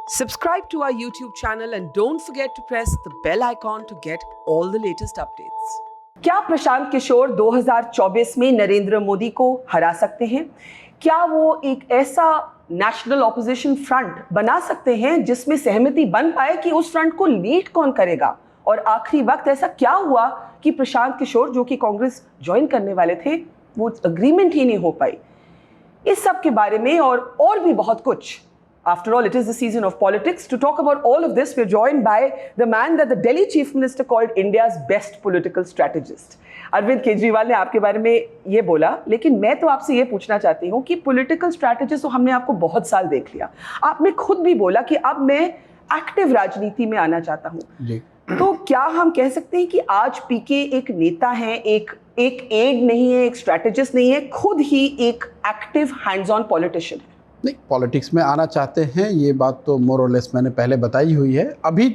Subscribe to our YouTube channel and don't forget to press the bell icon to get all the latest updates. क्या प्रशांत किशोर 2024 में नरेंद्र मोदी को हरा सकते हैं? क्या वो एक ऐसा नेशनल ऑपोजिशन फ्रंट बना सकते हैं जिसमें सहमति बन पाए कि उस फ्रंट को लीड कौन करेगा? और आखिरी वक्त ऐसा क्या हुआ कि प्रशांत किशोर जो कि कांग्रेस ज्वाइन करने वाले थे वो अग्रीमेंट ही नहीं हो पाई? इस सब के बारे में और भी बहुत कुछ. After all, it is the season of politics. To talk about all of this, we're joined by the man that the Delhi Chief Minister called India's best political strategist. Arvind Kejriwal ने आपके बारे में ये बोला, लेकिन मैं तो आपसे ये पूछना चाहती हूँ कि पॉलिटिकल स्ट्रैटेजिस्ट तो हमने आपको बहुत साल देख लिया. आपने खुद भी बोला कि अब मैं एक्टिव राजनीति में आना चाहता हूँ. तो क्या हम कह सकते हैं कि आज पीके एक नेता है, एक एड नहीं है, एक स्ट्रैटेजिस्ट नहीं है, खुद ही एक एक्टिव हैंड्स ऑन पॉलिटिशियन है? नहीं, पॉलिटिक्स में आना चाहते हैं ये बात तो मोर और लेस मैंने पहले बताई हुई है. अभी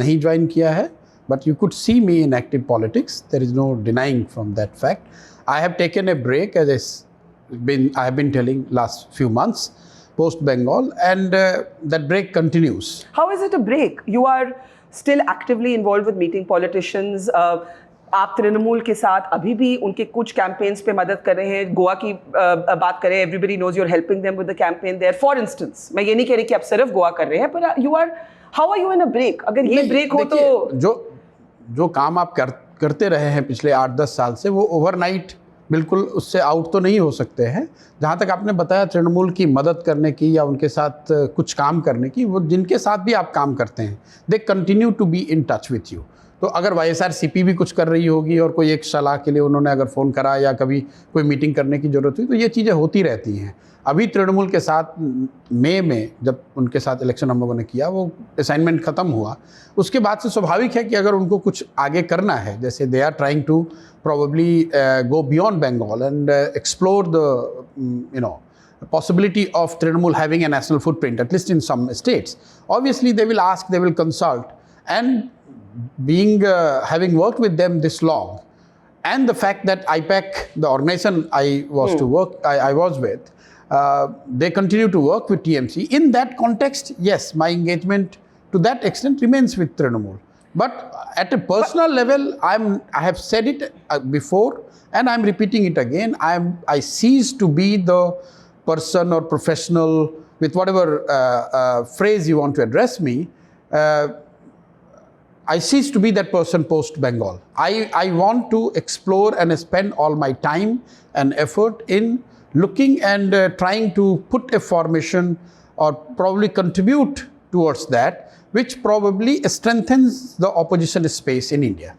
नहीं ज्वाइन किया है, but you could see me in active politics. There is no denying from that fact. I have taken a break as I have been telling last few months post Bengal, and that break continues. How is it a break? You are still actively involve with meeting politicians. आप तृणमूल के साथ अभी भी उनके कुछ campaigns पे मदद कर रहे हैं. गोवा की बात करें, everybody knows you are helping them with the campaign there. For instance, मैं ये नहीं कह रही कि आप सिर्फ गोवा कर रहे हैं, पर you are, how are you in a break? अगर ये ब्रेक हो तो जो काम आप करते रहे हैं पिछले 8-10 साल से, वो ओवरनाइट बिल्कुल उससे आउट तो नहीं हो सकते हैं. जहाँ तक आपने बताया तृणमूल की मदद करने की या उनके साथ कुछ काम करने की, वो जिनके साथ भी आप काम करते हैं they continue to be in touch with you. तो अगर वाईएसआरसीपी भी कुछ कर रही होगी और कोई एक सलाह के लिए उन्होंने अगर फ़ोन करा या कभी कोई मीटिंग करने की ज़रूरत हुई, तो ये चीज़ें होती रहती हैं. अभी तृणमूल के साथ मई में जब उनके साथ इलेक्शन हम लोगों ने किया, वो असाइनमेंट ख़त्म हुआ. उसके बाद से स्वाभाविक है कि अगर उनको कुछ आगे करना है, जैसे they are trying to probably go beyond Bengal and explore the possibility of Trinamool having a national footprint, at least in some states. Obviously, they will ask, they will consult, and being having worked with them this long, and the fact that IPAC, the organization I was to work, I was with, they continue to work with TMC. In that context, yes, my engagement to that extent remains with Trinamool. But at a personal level, I have said it before, and I'm repeating it again. I cease to be the person or professional, with whatever phrase you want to address me. I cease to be that person post Bengal. I want to explore and spend all my time and effort in looking and trying to put a formation or probably contribute towards that, which probably strengthens the opposition space in India.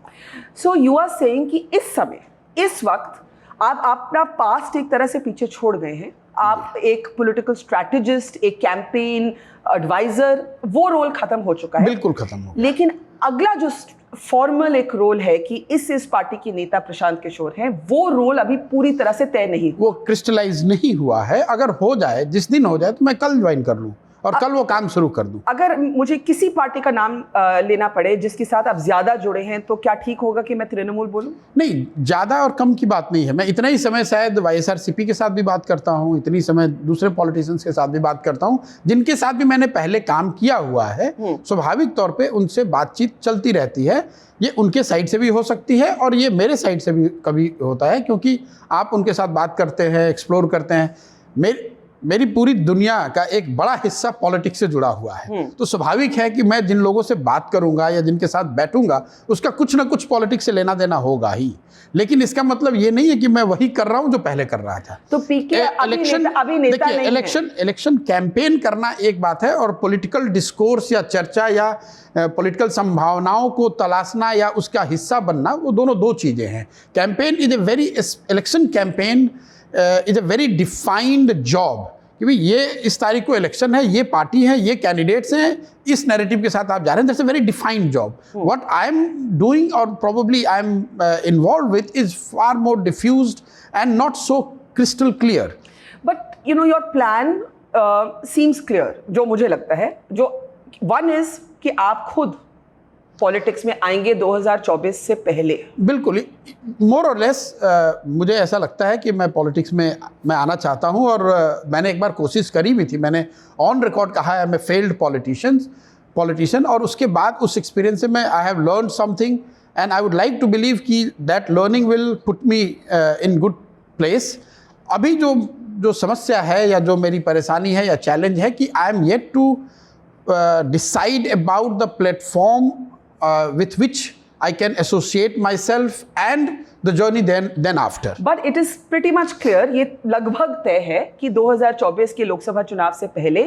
So you are saying कि इस समय, इस वक्त आप अपना past एक तरह से पीछे छोड़ गए हैं. आप एक पॉलिटिकल स्ट्रैटेजिस्ट, एक कैंपेन एडवाइजर, वो रोल खत्म हो चुका है. बिल्कुल खत्म हो गया. लेकिन अगला जो फॉर्मल एक रोल है कि इस पार्टी के नेता प्रशांत किशोर हैं, वो रोल अभी पूरी तरह से तय नहीं हुआ, वो क्रिस्टलाइज नहीं हुआ है. अगर हो जाए, जिस दिन हो जाए, तो मैं कल ज्वाइन कर लूँ और कल वो काम शुरू कर दूं. अगर मुझे किसी पार्टी का नाम लेना पड़े जिसके साथ आप ज्यादा जुड़े हैं, तो क्या ठीक होगा कि मैं तृणमूल बोलूं? नहीं, ज्यादा और कम की बात नहीं है. मैं इतना ही समय शायद वाईएसआरसीपी के साथ भी बात करता हूं, इतनी समय दूसरे पॉलिटिशियंस के साथ भी बात करता हूं, जिनके साथ भी मैंने पहले काम किया हुआ है. स्वाभाविक तौर पर उनसे बातचीत चलती रहती है. ये उनके साइड से भी हो सकती है और ये मेरे साइड से भी कभी होता है, क्योंकि आप उनके साथ बात करते हैं, एक्सप्लोर करते हैं. मेरी पूरी दुनिया का एक बड़ा हिस्सा पॉलिटिक्स से जुड़ा हुआ है. तो स्वाभाविक है कि मैं जिन लोगों से बात करूंगा या जिनके साथ बैठूंगा, उसका कुछ ना कुछ पॉलिटिक्स से लेना देना होगा ही. लेकिन इसका मतलब ये नहीं है कि मैं वही कर रहा हूं जो पहले कर रहा था. तो पीके इलेक्शन कैंपेन करना एक बात है, और पॉलिटिकल डिस्कोर्स या चर्चा या पॉलिटिकल संभावनाओं को तलाशना या उसका हिस्सा बनना, वो दोनों दो चीजें हैं. Campaign is a very election campaign is a very defined job कि भाई ये इस तारीख को इलेक्शन है, ये पार्टी है, ये कैंडिडेट्स हैं, इस नैरेटिव के साथ आप जा रहे हैं. That's a very defined job. What I am doing or probably I am involve with is far more diffused and not so crystal clear. But you know your plan seems clear, जो मुझे लगता है. जो one is कि आप खुद politics में आएंगे 2024 से पहले? बिल्कुल, मोर और लेस मुझे ऐसा लगता है कि मैं पॉलिटिक्स में मैं आना चाहता हूं, और मैंने एक बार कोशिश करी भी थी। मैंने ऑन रिकॉर्ड कहा है मैं फेल्ड पॉलिटिशियन, और उसके बाद उस एक्सपीरियंस से मैं I have learn something, and I would like to believe कि that learning will put me in good place. अभी जो समस्या है या जो मेरी परेशानी है या चैलेंज है कि I am yet to decide about the platform with which I can associate myself and the journey then after. But it is pretty much clear, ये लगभग तय है कि 2024 के लोकसभा चुनाव से पहले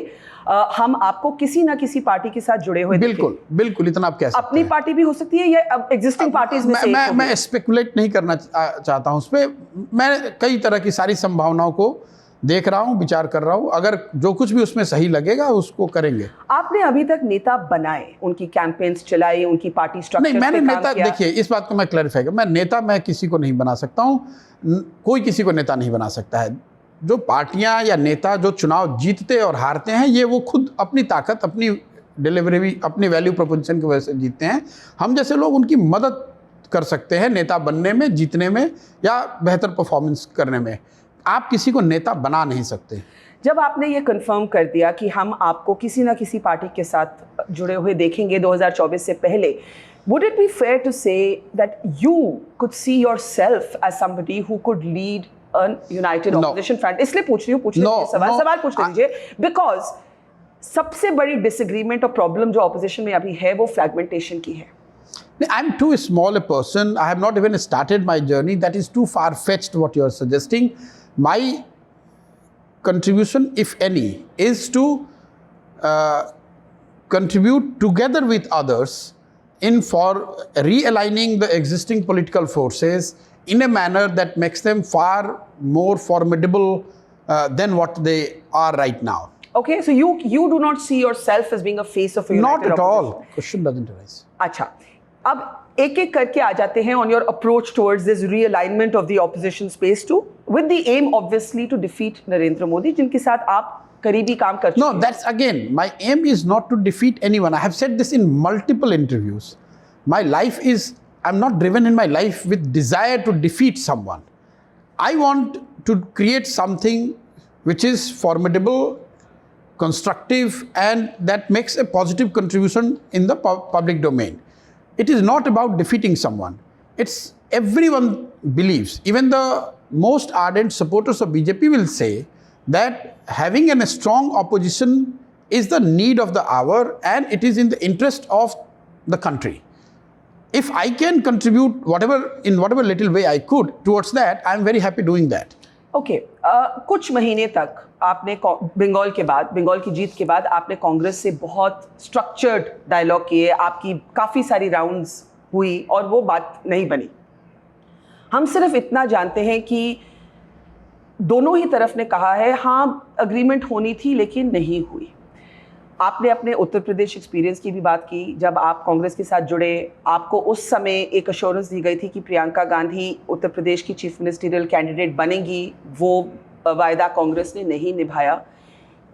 हम आपको किसी ना किसी पार्टी के साथ जुड़े हुए बिल्कुल इतना आप कह सकते हैं। अपनी पार्टी भी हो सकती है या एग्जिस्टिंग पार्टीज में से मैं स्पेकुलेट नहीं करना चाहता हूँ उस पर। मैं कई तरह की सारी संभावनाओं को देख रहा हूँ, विचार कर रहा हूँ, अगर जो कुछ भी उसमें सही लगेगा उसको करेंगे। आपने अभी तक नेता बनाए, उनकी कैंपेन्स चलाई, उनकी पार्टी स्ट्रक्चर नहीं, मैंने नेता, देखिए इस बात को मैं क्लैरिफाई कर, मैं किसी को नहीं बना सकता हूँ, कोई किसी को नेता नहीं बना सकता है। जो पार्टियां या नेता जो चुनाव जीतते और हारते हैं, ये वो खुद अपनी ताकत, अपनी डिलीवरी, अपनी वैल्यू प्रोपोजिशन की वजह से जीतते हैं। हम जैसे लोग उनकी मदद कर सकते हैं नेता बनने में, जीतने में या बेहतर परफॉर्मेंस करने में। आप किसी को नेता बना नहीं सकते। जब आपने ये कंफर्म कर दिया कि हम आपको किसी ना किसी पार्टी के साथ जुड़े हुए देखेंगे 2024 से पहले, would it be fair to say that you could see yourself as somebody who could lead a united opposition front? इसलिए पूछ रही हूँ, सवाल पूछ लीजिए, because सबसे बड़ी डिसएग्रीमेंट और प्रॉब्लम जो ऑपोजिशन में अभी है वो फ्रैगमेंटेशन की है। I'm too small a person. I have not even started my journey. That is too far-fetched what you are suggesting. My contribution, if any, is to contribute together with others for realigning the existing political forces in a manner that makes them far more formidable than what they are right now. Okay, so you do not see yourself as being a face of a united opposition? Not at all. Question doesn't arise. अच्छा, अब एक एक करके आ जाते हैं on your approach towards this realignment of the opposition space too, with the aim obviously to defeat Narendra Modi, जिनके साथ आप करीबी काम कर चुके हैं। No, that's again, my aim is not to defeat anyone. I have said this in multiple interviews. My life is, I'm not driven in my life with desire to defeat someone. I want to create something which is formidable, constructive, and that makes a positive contribution in the public domain. It is not about defeating someone. It's everyone believes, even the most ardent supporters of BJP will say that having a strong opposition is the need of the hour and it is in the interest of the country. If I can contribute in whatever little way I could towards that, I am very happy doing that. Okay, कुछ महीने तक आपने बंगाल की जीत के बाद आपने कांग्रेस से बहुत स्ट्रक्चर्ड डायलॉग किए, आपकी काफ़ी सारी राउंड्स हुई और वो बात नहीं बनी। हम सिर्फ इतना जानते हैं कि दोनों ही तरफ ने कहा है हाँ अग्रीमेंट होनी थी लेकिन नहीं हुई। आपने अपने उत्तर प्रदेश एक्सपीरियंस की भी बात की, जब आप कांग्रेस के साथ जुड़े आपको उस समय एक अश्योरेंस दी गई थी कि प्रियंका गांधी उत्तर प्रदेश की चीफ मिनिस्टरियल कैंडिडेट बनेंगी, वो वायदा कांग्रेस ने नहीं निभाया।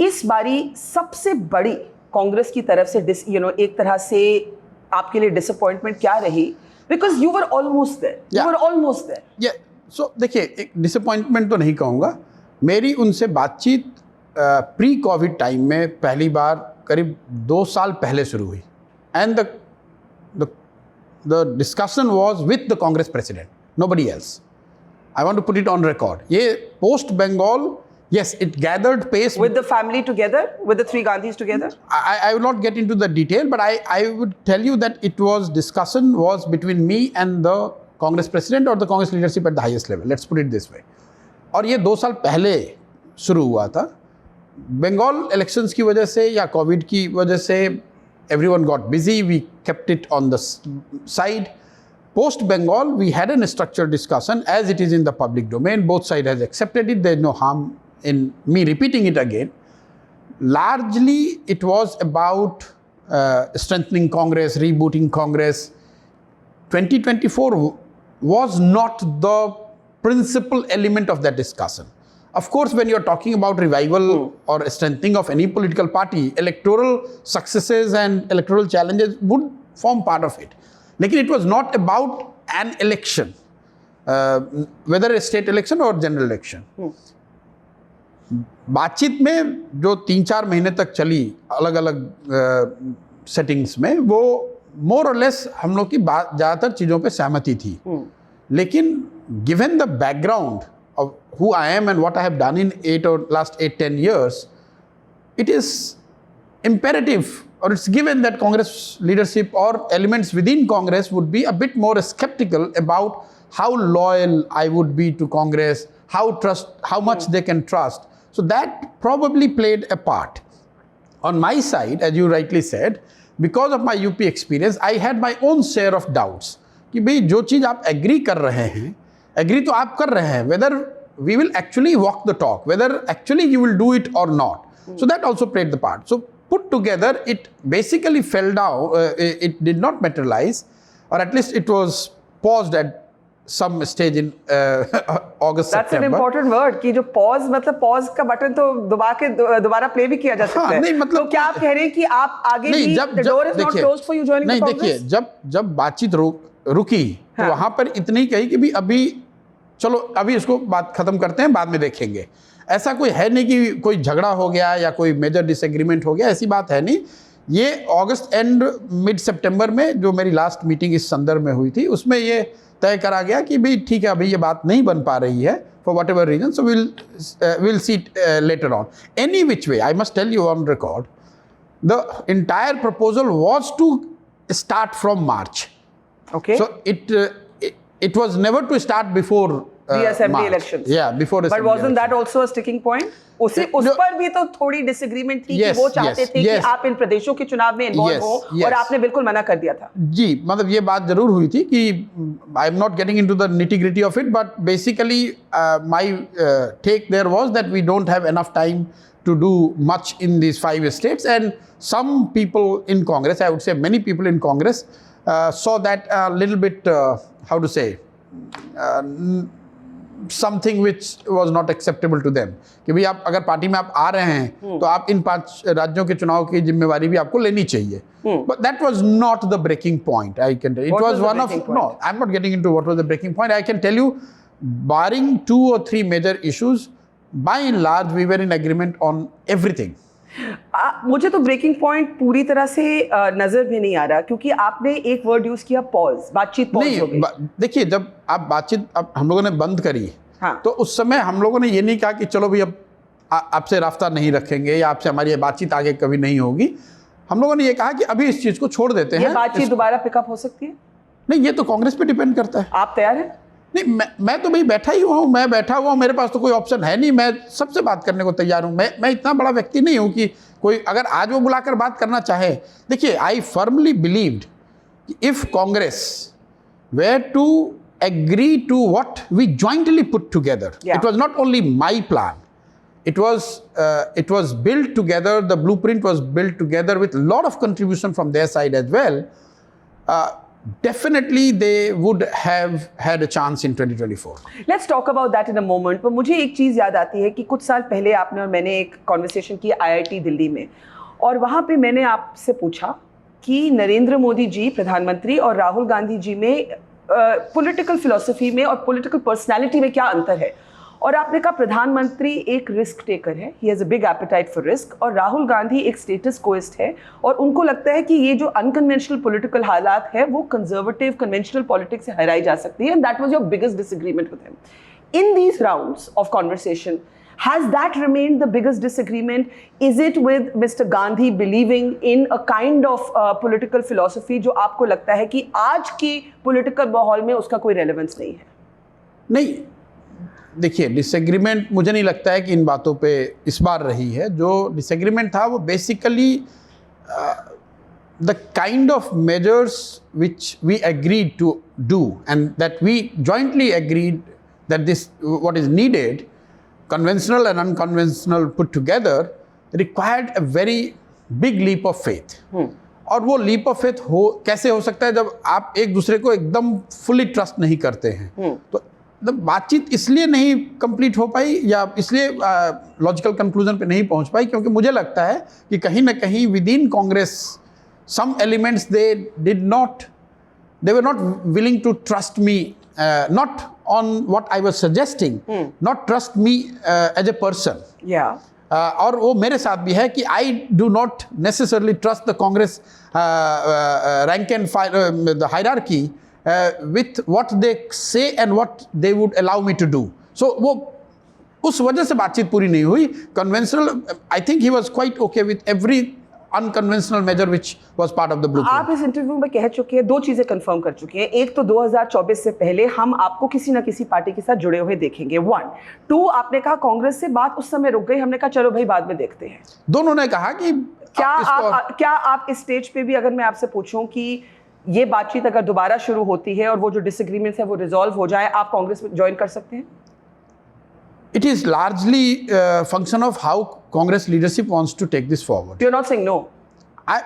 इस बारी सबसे बड़ी कांग्रेस की तरफ से एक तरह से आपके लिए डिसअपॉइंटमेंट क्या रही? Because you were almost there. So देखिए, एक डिसअपॉइंटमेंट तो नहीं कहूँगा, मेरी उनसे बातचीत प्री कोविड टाइम में पहली बार करीब 2 साल पहले शुरू हुई, and the discussion was with the Congress president, nobody else. I want to put it on record. ये post Bengal, yes, it gathered pace with the family together, with the 3 Gandhis together. I will not get into the detail, but I would tell you that discussion was between me and the Congress president or the Congress leadership at the highest level. Let's put it this way. और ये 2 साल पहले शुरू हुआ था। Bengal elections की वजह से या कोविड की वजह से everyone got busy. We kept it on the side. Post Bengal, we had a structured discussion as it is in the public domain. Both sides has accepted it. There is no harm in me repeating it again. Largely, it was about strengthening Congress, rebooting Congress. 2024 was not the principal element of that discussion. Of course, when you're talking about revival or strengthening of any political party, electoral successes and electoral challenges would form part of it. लेकिन it was not about an election, whether a state election or general election. बातचीत में जो 3-4 महीने तक चली अलग अलग settings में, वो मोर और लेस हम लोग की ज़्यादातर चीज़ों पे सहमति थी. लेकिन given the background of who I am and what I have done in last 8-10 years, it is imperative, or it's given, that Congress leadership or elements within Congress would be a bit more skeptical about how loyal I would be to Congress, how much they can trust. So that probably played a part. On my side, as you rightly said, because of my UP experience, I had my own share of doubts कि भाई जो चीज़ आप agree कर रहे हैं, agree तो आप कर रहे हैं, whether we will actually walk the talk, whether actually you will do it or not. So that also played the part. So put together, it basically fell down, it did not materialize, or at least it was paused at some stage in August, That's September. an important word कि जो pause, मतलब pause का button तो दोबारा play भी किया जा सकता है. नहीं, मतलब तो क्या आप कह रहे हैं कि आप आगे भी the door is not closed for you joining the Congress? नहीं, देखिए, जब बातचीत रुकी तो वहां पर इतनी कही कि भी अभी चलो अभी इसको बात खत्म करते हैं, बाद में देखेंगे. ऐसा कोई है नहीं कि कोई झगड़ा हो गया या कोई मेजर डिसएग्रीमेंट हो गया, ऐसी बात है नहीं. ये अगस्त एंड मिड सितंबर में जो मेरी लास्ट मीटिंग इस संदर्भ में हुई थी, उसमें ये तय करा गया कि भाई ठीक है, अभी ये बात नहीं बन पा रही है for whatever reason, so will see later on. Any which way, I must tell you on record, the entire proposal was to start from March. Okay. So it was never to start before the assembly March. elections. Yeah, before assembly. But wasn't that also a sticking point? उस पर भी तो थोड़ी disagreement थी कि वो चाहते थे कि आप इन प्रदेशों के चुनाव में इन्वॉल्व हो, और आपने बिल्कुल मना कर दिया था. जी, मतलब ये बात जरूर हुई थी कि I am not getting into the nitty-gritty of it, but basically my take there was that we don't have enough time to do much in these 5 states, and some people in Congress, I would say many people in Congress, saw that a little bit, how to say, something which was not acceptable to them. कि भाई आप अगर party में आप आ रहे हैं तो आप इन 5 राज्यों के चुनाव की जिम्मेवारी भी आपको लेनी चाहिए. But that was not the breaking point. I can tell you. It was one of, no, I'm not getting into what was the breaking point. I can tell you, barring 2 or 3 major issues, by and large we were in agreement on everything. मुझे तो breaking point पूरी तरह से नजर भी नहीं आ रहा, क्योंकि आपने एक वर्ड यूज किया, पॉज. बातचीत पॉज हो गई. देखिए, जब आप बातचीत हम लोगों ने बंद करी, हाँ, तो उस समय हम लोगों ने ये नहीं कहा कि चलो भाई अब आपसे रास्ता नहीं रखेंगे या आपसे हमारी बातचीत आगे कभी नहीं होगी. हम लोगों ने ये कहा कि अभी इस चीज को छोड़ देते हैं. ये बातचीत दोबारा पिकअप हो सकती है? नहीं, ये तो कांग्रेस पे डिपेंड करता है. आप तैयार हैं? नहीं, मैं तो भाई बैठा ही हुआ हूँ, मैं बैठा हुआ हूँ, मेरे पास तो कोई ऑप्शन है नहीं. मैं सबसे बात करने को तैयार हूँ. मैं इतना बड़ा व्यक्ति नहीं हूँ कि कोई अगर आज वो बुलाकर बात करना चाहे. देखिए, आई फर्मली बिलीव्ड कि if Congress were to agree to what we jointly put together, it was not only my plan, it was built together, the blueprint was built together with a lot of contribution from their side as well. Definitely they would have had a chance in 2024. Let's talk about that in a moment. पर मुझे एक चीज़ याद आती है कि कुछ साल पहले आपने और मैंने एक कॉन्वर्सेशन की IIT दिल्ली में, और वहाँ पे मैंने आपसे पूछा कि नरेंद्र मोदी जी प्रधानमंत्री और राहुल गांधी जी में पॉलिटिकल फिलॉसफी में और पॉलिटिकल पर्सनैलिटी में क्या अंतर है. और आपने कहा प्रधानमंत्री एक रिस्क टेकर है, he has a big apatite for risk, और राहुल गांधी एक स्टेटस कोइस्ट है, और उनको लगता है कि ये जो अनकन्वेंशनल पॉलिटिकल हालात है वो कंजर्वेटिव कन्वेंशनल पॉलिटिक्स से हराई जा सकती है. And that was your biggest disagreement with him. In these rounds of conversation, has that remained the biggest disagreement? Is it with Mr. Gandhi believing in a kind of political philosophy जो आपको लगता है कि आज की political माहौल में उसका कोई relevance नहीं है? नहीं, देखिए, डिसएग्रीमेंट मुझे नहीं लगता है कि इन बातों पे इस बार रही है. जो डिसएग्रीमेंट था वो basically the kind of measures which we agreed to do and that we jointly agreed that this what is needed, conventional and unconventional put together, required a very big leap of faith. और वो leap of faith कैसे हो सकता है जब आप एक दूसरे को एकदम fully trust नहीं करते हैं. तो बातचीत इसलिए नहीं कंप्लीट हो पाई या इसलिए लॉजिकल कंक्लूजन पे नहीं पहुंच पाई क्योंकि मुझे लगता है कि कहीं ना कहीं with in Congress some elements they were not willing to trust me, not on what I was suggesting, not trust me as a person. Yeah. और वो मेरे साथ भी है कि I do not necessarily trust the Congress rank and file, the hierarchy with what they say and what they would allow me to do. So वो उस वजह से बातचीत पूरी नहीं हुई. Conventional, I think he was quite okay with every unconventional measure which was part of the blueprint. आप इस इंटरव्यू में कह चुके हैं, दो चीजें कंफर्म कर चुके हैं. एक तो 2024 से पहले हम आपको किसी ना किसी पार्टी के साथ जुड़े हुए देखेंगे. 1, 2 आपने कहा कांग्रेस से बात उस समय रुक गई, हमने कहा चलो भाई बाद में देखते हैं. दोनों ने कहा कि क्या आप इस स्टेज पे भी अगर मैं आपसे पूछूं कि ये बातचीत अगर दोबारा शुरू होती है और वो जो डिसएग्रीमेंट्स है वो रिजॉल्व हो जाए, आप कांग्रेस में ज्वाइन कर सकते हैं? It is largely a function of how Congress leadership wants to take this forward. You're not saying no?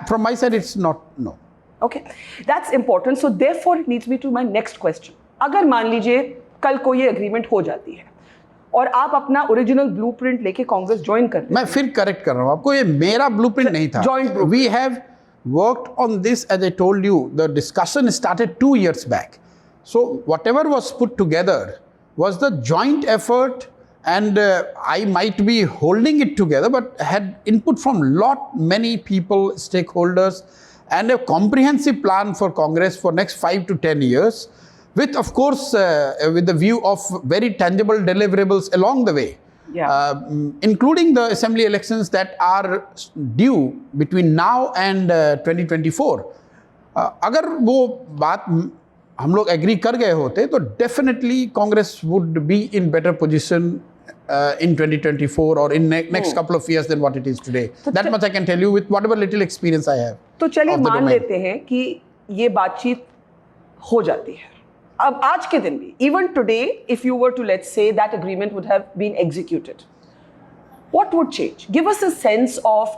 From my side, it's not no. Okay, that's important. So therefore, it leads me to my next question. अगर मान लीजिए कल को ये agreement हो जाती है और आप अपना ओरिजिनल ब्लूप्रिंट लेके कांग्रेस ज्वाइन कर रहे हैं. मैं फिर करेक्ट कर रहा हूँ आपको, ये मेरा ब्लूप्रिंट नहीं था. We have worked on this, as I told you. The discussion started 2 years back. So whatever was put together was the joint effort. And I might be holding it together, but had input from many people, stakeholders, and a comprehensive plan for Congress for next 5 to 10 years, with of course, with the view of very tangible deliverables along the way, including the assembly elections that are due between now and 2024. अगर वो बात हम लोग agree कर गए होते, तो definitely Congress would be in better position in 2024 or in next couple of years than what it is today. That much I can tell you with whatever little experience I have. तो चलिए मान लेते हैं कि ये बातचीत हो जाती है. अब आज के दिन भी, even today, if you were to let's say that agreement would have been executed, what would change? Give us a sense of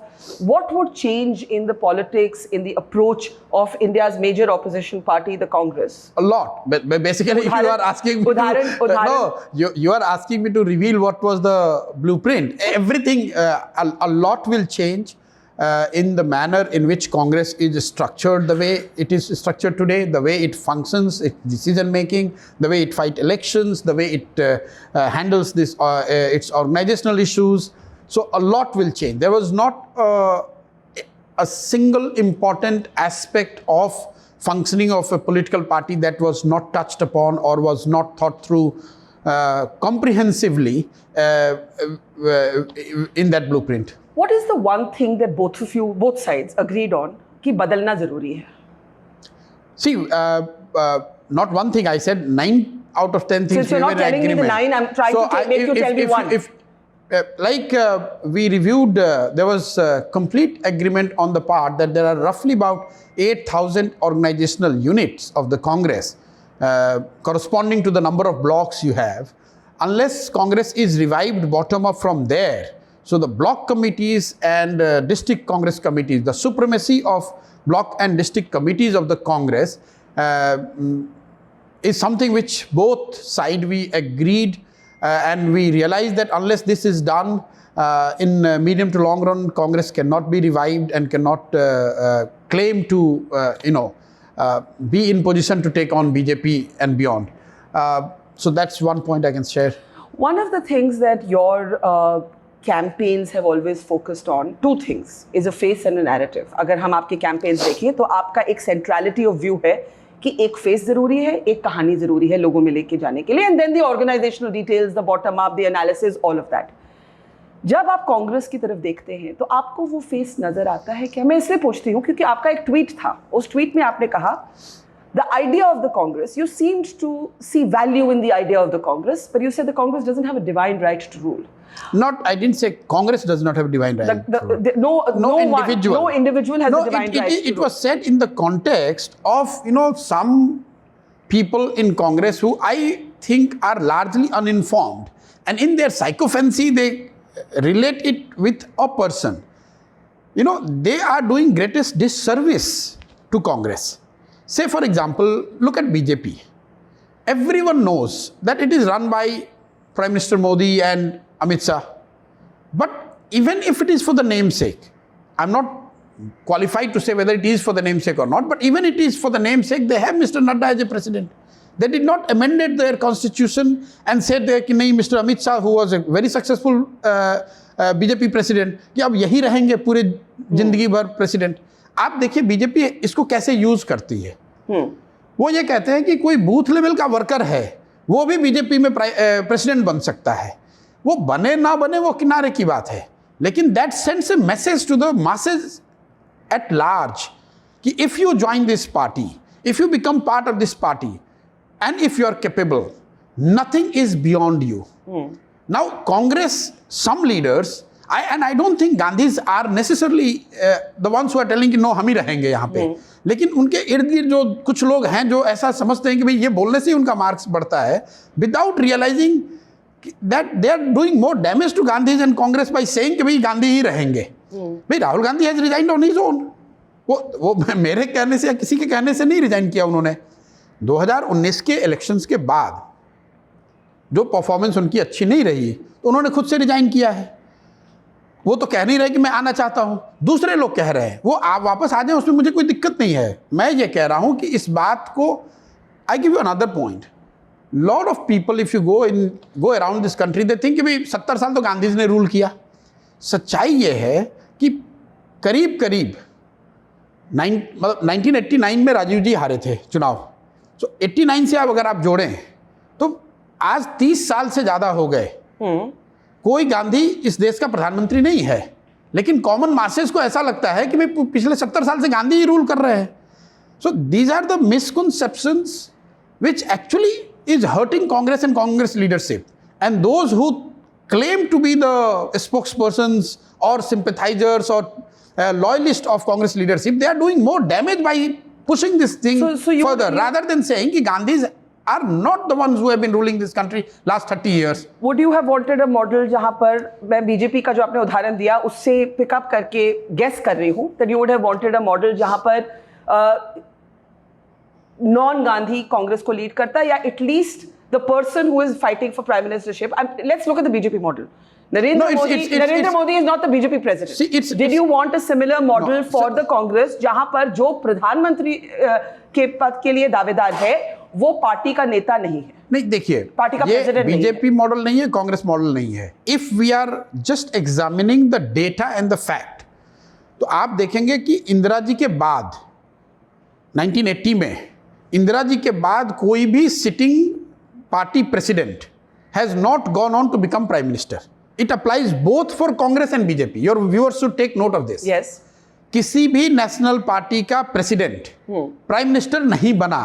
what would change in the politics, in the approach of India's major opposition party, the Congress. A lot. But basically, if you are asking me you are asking me to reveal what was the blueprint. Everything, a lot will change in the manner in which Congress is structured, the way it is structured today, the way it functions, its decision making, the way it fights elections, the way it handles this, its organizational issues. So a lot will change. There was not a single important aspect of functioning of a political party that was not touched upon or was not thought through comprehensively in that blueprint. What is the one thing that both sides agreed on कि बदलना जरूरी है? See, not one thing. I said 9 out of 10 things. Since you're not telling me the 9, I'm trying to make you tell me one. We reviewed, there was complete agreement on the part that there are roughly about 8,000 organizational units of the Congress, corresponding to the number of blocks you have. Unless Congress is revived bottom up from there, so the block committees and district Congress committees, the supremacy of block and district committees of the Congress is something which both sides we agreed. And we realized that unless this is done in medium to long run, Congress cannot be revived and cannot claim to, be in position to take on BJP and beyond. So that's one point I can share. One of the things that your campaigns have always focused on, two things, is a face and a narrative. अगर हम आपके campaigns देखें तो आपका एक centrality of view है कि एक फेस जरूरी है, एक कहानी जरूरी है लोगों में लेके जाने के लिए, and then the organisational details, the bottom up, the analysis, all of that. जब आप कांग्रेस की तरफ देखते हैं तो आपको वो फेस नजर आता है क्या? मैं इसलिए पूछती हूँ क्योंकि आपका एक ट्वीट था, उस ट्वीट में आपने कहा the idea of the Congress, you seemed to see value in the idea of the Congress, but you said the Congress doesn't have a divine right to rule. Not, I didn't say Congress does not have divine right. No individual has a divine right. It was said in the context of, some people in Congress who I think are largely uninformed. And in their psychophancy, they relate it with a person. They are doing greatest disservice to Congress. Say, for example, look at BJP. Everyone knows that it is run by Prime Minister Modi and Amit Shah. But even if it is for the namesake, I'm not qualified to say whether it is for the namesake or not, but even it is for the namesake, they have Mr. Nadda as a president. They did not amend their constitution and said that Mr. Amit Shah, who was a very successful BJP president, कि अब यही रहेंगे पूरे जिंदगी भर president. आप देखिए BJP इसको कैसे यूज करती है. वो ये कहते हैं कि कोई बूथ लेवल का वर्कर है वो भी बीजेपी में प्रेसिडेंट बन सकता है. वो बने ना बने वो किनारे की बात है, लेकिन that sends a message to the masses at large कि if you join this party, if you become part of this party and if you are capable, nothing is beyond you. Now Congress, some leaders, I don't think Gandhis are necessarily the ones who are telling कि no हम ही रहेंगे यहाँ पे, लेकिन उनके इर्द गिर्द जो कुछ लोग हैं जो ऐसा समझते हैं कि भाई ये बोलने से ही उनका मार्क्स बढ़ता है, without realizing that they are doing more damage to Gandhis and Congress by saying कि भाई गांधी ही रहेंगे. भाई Rahul Gandhi has resigned on his own. वो मेरे कहने से या किसी के कहने से नहीं रिजाइन किया उन्होंने. 2019 के इलेक्शंस के बाद जो परफॉर्मेंस उनकी अच्छी नहीं रही तो उन्होंने खुद से रिजाइन किया है. वो तो कह नहीं रहे कि मैं आना चाहता हूं, दूसरे लोग कह रहे हैं वो आप वापस आ जाएं, उसमें मुझे कोई दिक्कत नहीं है. मैं ये कह रहा हूं कि इस बात को I give you another point. Lot of people if you go around this country they think कि भाई 70 साल तो गांधी जी ने रूल किया. सच्चाई ये है कि करीब 1989 में राजीव जी हारे थे चुनाव. तो 89 से अगर आप जोड़ें तो आज 30 साल से ज़्यादा हो गए. कोई गांधी इस देश का प्रधानमंत्री नहीं है, लेकिन कॉमन मासेस को ऐसा लगता है कि भाई पिछले 70 साल से गांधी ही रूल कर रहे हैं. So these are the misconceptions which actually is hurting Congress and Congress leadership. And those who claim to be the spokespersons or sympathizers or loyalists of Congress leadership, they are doing more damage by pushing this thing further, rather than saying कि Gandhis are not the ones who have been ruling this country last 30 years. Would you have wanted a model जहाँ पर मैं BJP का जो आपने उदाहरण दिया उससे पिकअप करके गेस कर रही हूँ that you would have wanted a model जहाँ पर नॉन गांधी कांग्रेस को लीड करता है या at least the person who is fighting for prime ministership. Let's look at the BJP model. Narendra Modi is not the BJP president. Did you want a similar model for the Congress जहां पर जो प्रधानमंत्री के पद के लिए दावेदार है वो पार्टी का नेता नहीं है? नहीं, देखिए पार्टी का प्रेसिडेंट नहीं है. बीजेपी मॉडल नहीं है, कांग्रेस मॉडल नहीं है. If we are just examining the data and the fact, तो आप देखेंगे कि इंदिरा जी के बाद 1980 में इंदिरा जी के बाद कोई भी sitting party president has not gone on to become prime minister. It applies both for Congress and BJP. Your viewers should take note of this. Yes. किसी भी नेशनल पार्टी का प्रेसिडेंट प्राइम मिनिस्टर नहीं बना.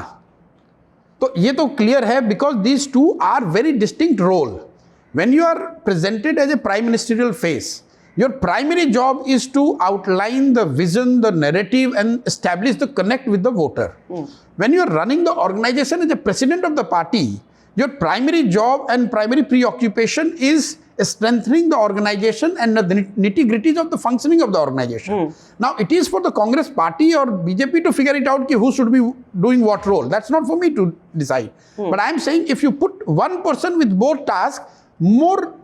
तो ये तो clear है because these two are very distinct role. When you are presented as a prime ministerial face, your primary job is to outline the vision, the narrative, and establish the connect with the voter. When you are running the organization as a president of the party, your primary job and primary preoccupation is strengthening the organization and the nitty-gritties of the functioning of the organization. Now, it is for the Congress party or BJP to figure it out ki who should be doing what role. That's not for me to decide. But I am saying if you put one person with both tasks, more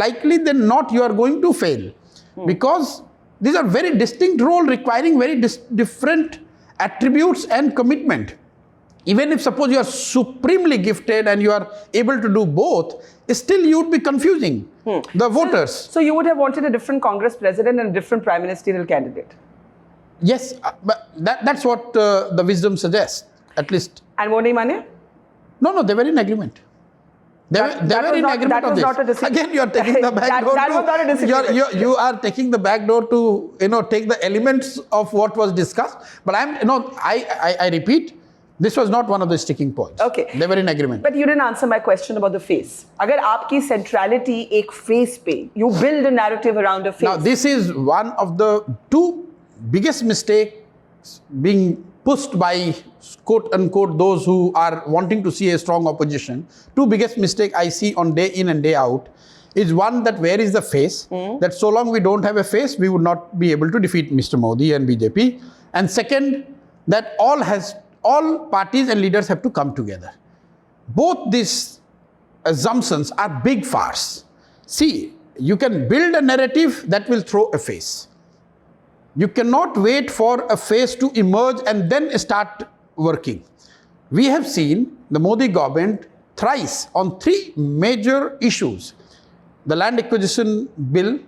likely than not you are going to fail. Because these are very distinct roles requiring very different attributes and commitment. Even if suppose you are supremely gifted and you are able to do both, still you would be confusing the voters. So you would have wanted a different Congress president and a different prime ministerial candidate. Yes, but that's what the wisdom suggests, at least. And वो नहीं माने? No, they were in agreement. They were in agreement on this. Again, you are taking the back door. That was not a disagreement. You are taking the back door to take the elements of what was discussed. But I repeat. This was not one of the sticking points. Okay. They were in agreement. But you didn't answer my question about the face. अगर आपकी centrality एक face पे, you build a narrative around a face. Now, this is one of the two biggest mistakes being pushed by quote unquote those who are wanting to see a strong opposition. Two biggest mistake I see on day in and day out is one, that where is the face? That so long we don't have a face, we would not be able to defeat Mr. Modi and BJP. And second, that all parties and leaders have to come together. Both these assumptions are big farce. See, you can build a narrative that will throw a face. You cannot wait for a phase to emerge and then start working. We have seen the Modi government thrice on three major issues. The land acquisition bill,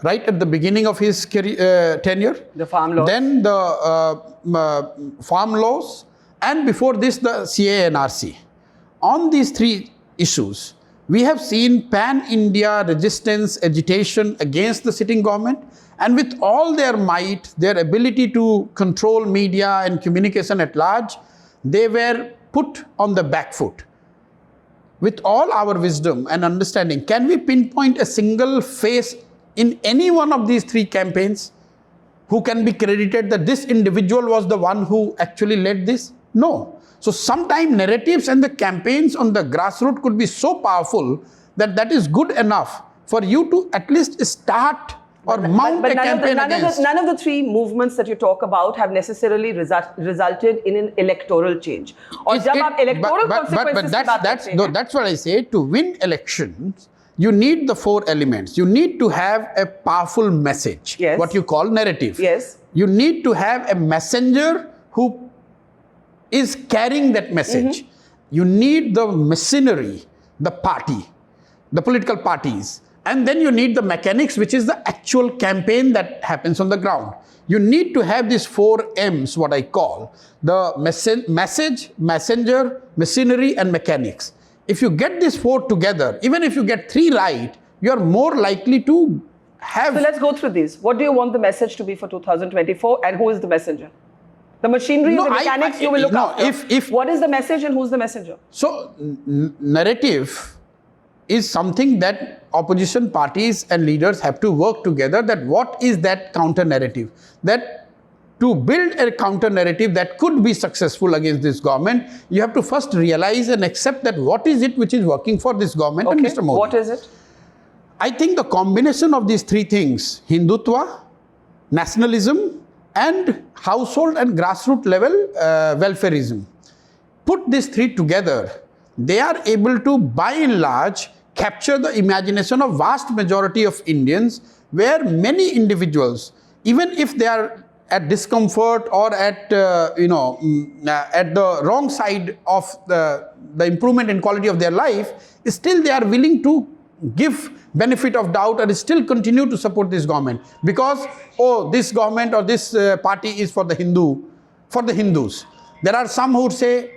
right at the beginning of his tenure. The farm laws. Then the farm laws, and before this the CA and RC. On these three issues, we have seen pan-India resistance, agitation against the sitting government, and with all their might, their ability to control media and communication at large, they were put on the back foot. With all our wisdom and understanding, can we pinpoint a single face in any one of these three campaigns who can be credited that this individual was the one who actually led this? No. So sometimes narratives and the campaigns on the grassroots could be so powerful that that is good enough for you to at least start or mount a campaign against. None of the three movements that you talk about have necessarily resulted in an electoral change. Or जब आप electoral consequences की बात करते हैं, that's what I say. To win elections, you need the four elements. You need to have a powerful message, yes, what you call narrative. Yes. You need to have a messenger who is carrying that message. You need the machinery, the party, the political parties. And then you need the mechanics, which is the actual campaign that happens on the ground. You need to have these four M's, what I call the message, messenger, machinery, and mechanics. If you get these four together, even if you get three right, you are more likely to have... So let's go through these. What do you want the message to be for 2024, and who is the messenger? The machinery and the mechanics you will look after. What is the message and who's the messenger? So, narrative is something that opposition parties and leaders have to work together, that what is that counter narrative? That to build a counter narrative that could be successful against this government, you have to first realize and accept that what is it which is working for this government and Mr. Modi. What is it? I think the combination of these three things, Hindutva, nationalism, and household and grassroots level welfareism. Put these three together, they are able to, by and large, capture the imagination of vast majority of Indians, where many individuals, even if they are at discomfort or at at the wrong side of the improvement in quality of their life, still they are willing to give benefit of doubt and still continue to support this government because, oh, this government or this party is for the Hindus. There are some who would say,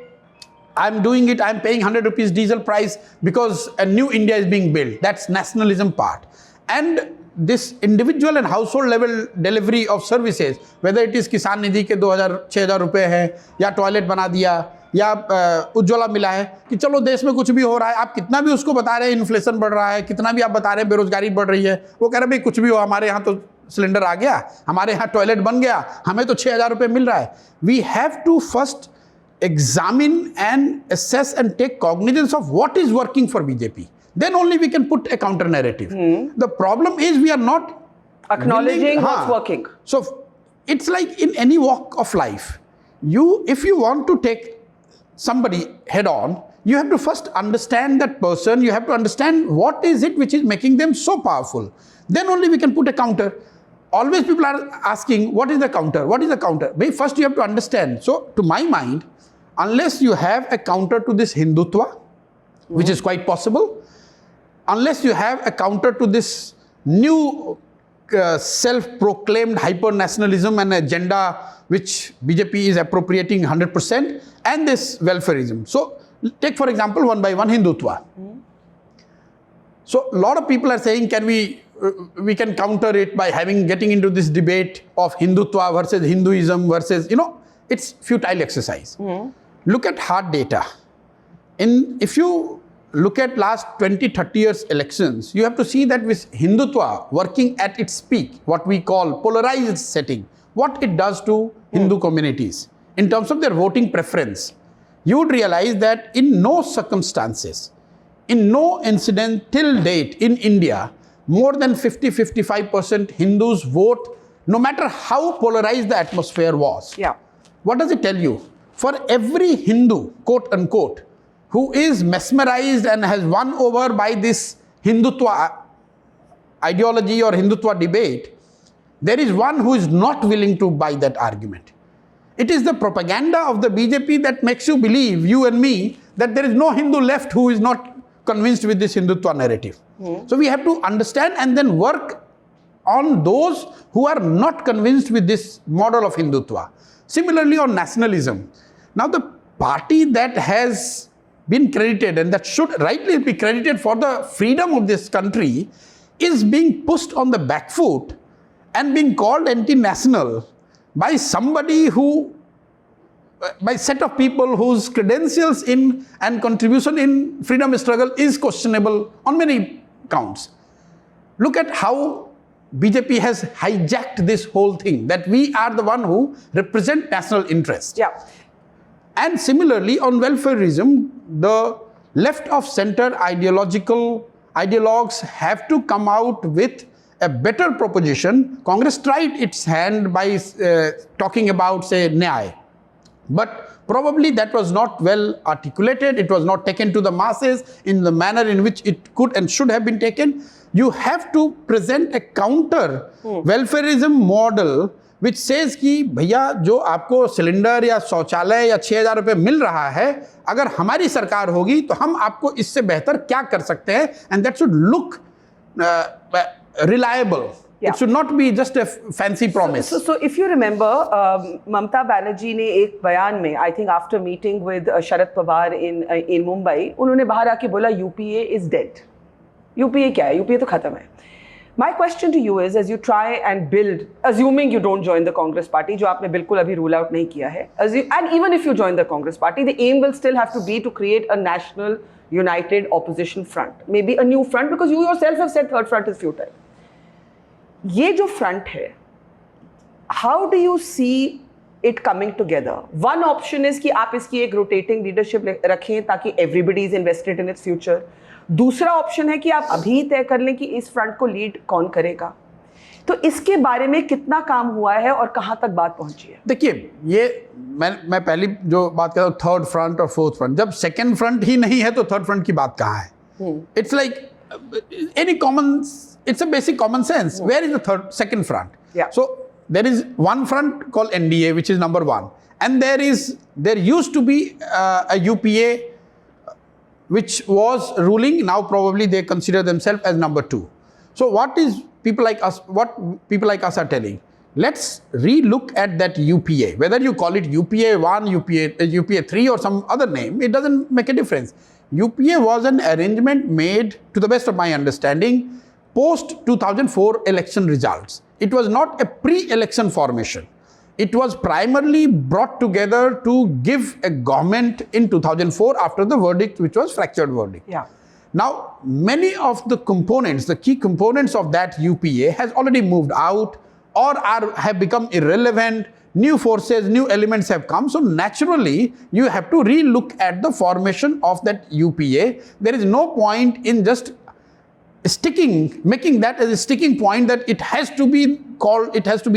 I'm doing it, I'm paying 100 rupees diesel price because a new India is being built. That's nationalism part. And this individual and household level delivery of services, whether it is Kisan Nidhi के 2,000-6,000 रुपए है, या toilet बना दिया, या उज्ज्वला मिला है, कि चलो देश में कुछ भी हो रहा है, आप कितना भी उसको बता रहे हैं इन्फ्लेशन बढ़ रहा है, कितना भी आप बता रहे हैं बेरोजगारी बढ़ रही है, वो कह रहे भाई कुछ भी हो, हमारे यहाँ तो सिलेंडर आ गया, हमारे यहाँ टॉयलेट बन गया, हमें तो 6,000 रुपए मिल रहा है. We have to first examine and assess and take cognizance of what is working for BJP. Then only we can put a counter narrative. The problem is we are not acknowledging what's working. So it's like in any walk of life. If you want to take somebody head on, you have to first understand that person. You have to understand what is it which is making them so powerful. Then only we can put a counter. Always people are asking, what is the counter? What is the counter? But first you have to understand. So to my mind, unless you have a counter to this Hindutva, which is quite possible, unless you have a counter to this new self-proclaimed hyper-nationalism and agenda which BJP is appropriating 100%, and this welfareism. So take for example one by one Hindutva. So a lot of people are saying, can we can counter it by getting into this debate of Hindutva versus Hinduism versus, it's futile exercise. Look at hard data. If you look at last 20-30 years elections, you have to see that with Hindutva working at its peak, what we call polarized setting, what it does to Hindu communities in terms of their voting preference, you would realize that in no circumstances, in no incident till date in India, more than 50-55% Hindus vote, no matter how polarized the atmosphere was. Yeah. What does it tell you? For every Hindu, quote unquote, who is mesmerized and has won over by this Hindutva ideology or Hindutva debate, there is one who is not willing to buy that argument. It is the propaganda of the BJP that makes you believe, you and me, that there is no Hindu left who is not convinced with this Hindutva narrative. So we have to understand and then work on those who are not convinced with this model of Hindutva. Similarly on nationalism. Now the party that has been credited and that should rightly be credited for the freedom of this country is being pushed on the back foot and being called anti-national by somebody who, by a set of people whose credentials in and contribution in freedom struggle is questionable on many counts. Look at how BJP has hijacked this whole thing, that we are the one who represent national interest. Yeah. And similarly on welfareism, the left of center ideologues have to come out with a better proposition. Congress tried its hand by talking about, say, Nyay. But probably that was not well articulated. It was not taken to the masses in the manner in which it could and should have been taken. You have to present a counter welfareism model which says कि भैया जो आपको cylinder या शौचालय या 6,000 रुपये मिल रहा है, अगर हमारी सरकार होगी तो हम आपको इससे बेहतर क्या कर सकते हैं, and that should look reliable. Yeah. It should not be just a fancy promise. So if you remember, Mamata Banerjee ने एक बयान में, I think after meeting with Sharad Pawar in Mumbai, उन्होंने बाहर आके बोला UPA is dead. UPA क्या है? UPA तो खत्म है. My question to you is, as you try and build, assuming you don't join the Congress party, जो आपने बिल्कुल अभी rule out नहीं किया है, and even if you join the Congress party, the aim will still have to be to create a national united opposition front, maybe a new front, because you yourself have said third front is futile. ये जो front है, how do you see it coming together? One option is कि आप इसकी एक rotating leadership रखें ताकि everybody is invested in its future. दूसरा ऑप्शन है कि आप अभी तय कर लें कि इस फ्रंट को लीड कौन करेगा. तो इसके बारे में कितना काम हुआ है और कहां तक बात पहुंची है? देखिए, ये मैं पहली जो बात कर रहा हूँ थर्ड फ्रंट और फोर्थ फ्रंट, जब सेकंड फ्रंट ही नहीं है तो थर्ड फ्रंट की बात कहाँ है? It's like any common, it's a basic common sense. Where is the second front? So there is one front called NDA, which is number one, and there used to be a UPA which was ruling. Now probably they consider themselves as number two. So what people like us are telling, let's re-look at that UPA. Whether you call it UPA 1, UPA 3 or some other name, it doesn't make a difference. UPA was an arrangement made, to the best of my understanding, post 2004 election results. It was not a pre-election formation. It was primarily brought together to give a government in 2004 after the verdict, which was fractured verdict. Yeah. Now, many of the components, the key components of that UPA has already moved out or have become irrelevant. New forces, new elements have come. So naturally, you have to re-look at the formation of that UPA. There is no point in just making that as a sticking point that it has to be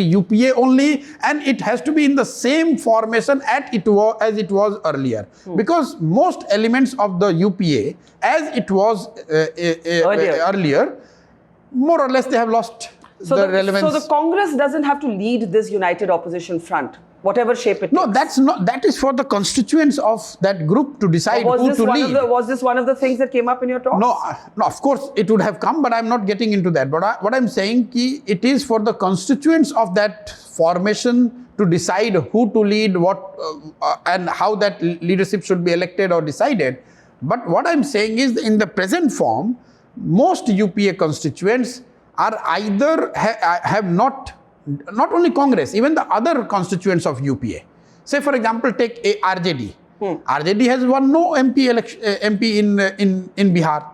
UPA only, and it has to be in the same formation as it was earlier. Because most elements of the UPA, as it was earlier, more or less they have lost the relevance. So the Congress doesn't have to lead this united opposition front, whatever shape it takes. No, that is for the constituents of that group to decide who to lead. Was this one of the things that came up in your talk? No, of course it would have come, but I'm not getting into that. But what I'm saying is, it is for the constituents of that formation to decide who to lead, what and how that leadership should be elected or decided. But what I'm saying is, in the present form, most UPA constituents are either have not only Congress, even the other constituents of UPA. Say, for example, take RJD. RJD has won no MP in Bihar.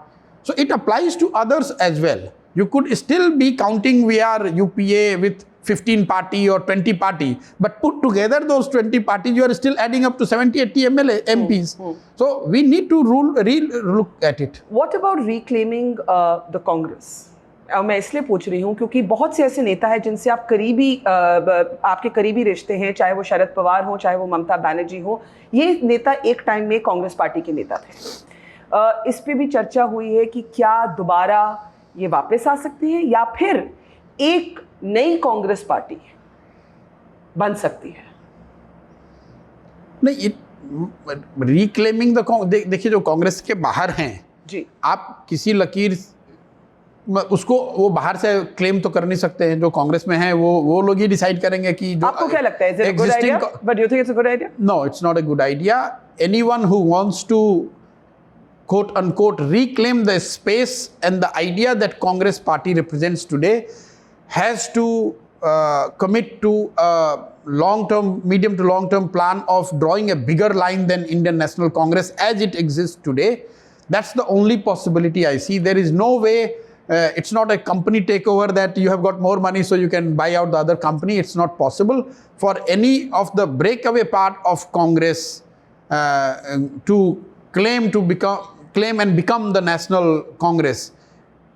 So it applies to others as well. You could still be counting we are UPA with 15 party or 20 party, but put together those 20 parties, you are still adding up to 70, 80 MPs. So we need to look at it. What about reclaiming the Congress? मैं इसलिए पूछ रही हूँ क्योंकि बहुत से ऐसे नेता हैं जिनसे आप आपके करीबी रिश्ते हैं, चाहे वो शरद पवार हो, चाहे वो ममता बनर्जी हो. ये नेता एक टाइम में कांग्रेस पार्टी के नेता थे. इस पे भी चर्चा हुई है कि क्या दोबारा ये वापस आ सकते हैं या फिर एक नई कांग्रेस पार्टी बन सकती है? नहीं, रिक्लेमिंग द देखिए जो कांग्रेस के बाहर हैं जी, आप किसी लकीर उसको वो बाहर से क्लेम तो कर नहीं सकते हैं। जो कांग्रेस में हैं वो लोग ही डिसाइड करेंगे कि जो आपको क्या लगता है, is it a good idea? But do you think it's a good idea? No, it's not a good idea. Anyone who wants to quote unquote reclaim the space and the idea that Congress party represents today has to commit to a medium to long term plan of drawing a bigger line than Indian National Congress as it exists today. That's the only possibility I see. There is no way. It's not a company takeover that you have got more money so you can buy out the other company. It's not possible for any of the breakaway part of Congress to claim and become the National Congress.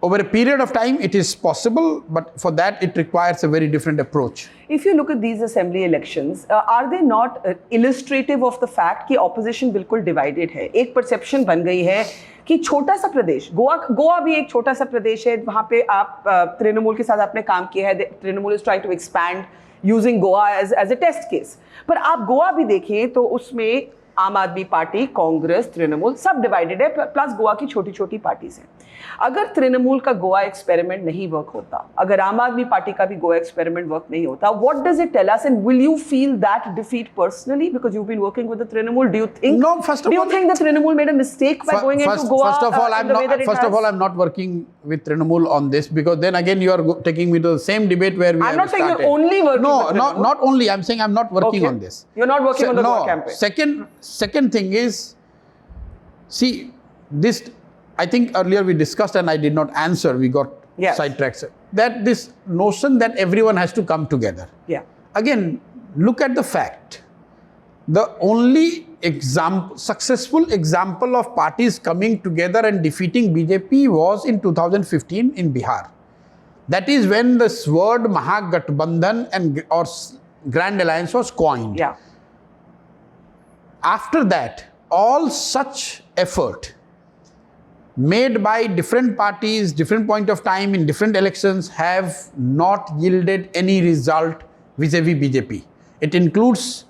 Over a period of time, it is possible, but for that, it requires a very different approach. If you look at these assembly elections, are they not illustrative of the fact कि opposition बिल्कुल divided है? एक perception बन गई है कि छोटा सा प्रदेश, गोवा भी एक छोटा सा प्रदेश है, वहाँ पे आप तृणमूल के साथ आपने काम किया है. Trinamool is trying to expand using Goa as a test case. पर आप गोवा भी देखें तो उसमें आम आदमी पार्टी, कांग्रेस, तृणमूल सब डिवाइडेड है, प्लस गोवा की छोटी छोटी पार्टीज हैं. अगर तृणमूल का गोवा एक्सपेरिमेंट नहीं वर्क होता, अगर आम आदमी पार्टी का भी गोवा एक्सपेरिमेंट वर्क नहीं होता, what does it tell us and will you feel that defeat personally because you have been working with the Trinamool? Do you think the Trinamool made a mistake by going into Goa? First of all, I'm not working with Trinamool on this, because then again you are taking me to the same debate where we I'm not saying you're only working with Trinamool. Not only. I'm saying I'm not working on this. You're not working on the Goa campaign. Second thing is, see, this, I think earlier we discussed and I did not answer, we got sidetracked, that this notion that everyone has to come together. Yeah. Again, look at the fact. The only successful example of parties coming together and defeating BJP was in 2015 in Bihar. That is when this word Mahagathbandhan or Grand Alliance was coined. Yeah. After that, all such effort made by different parties, different point of time in different elections have not yielded any result vis-a-vis BJP. It includes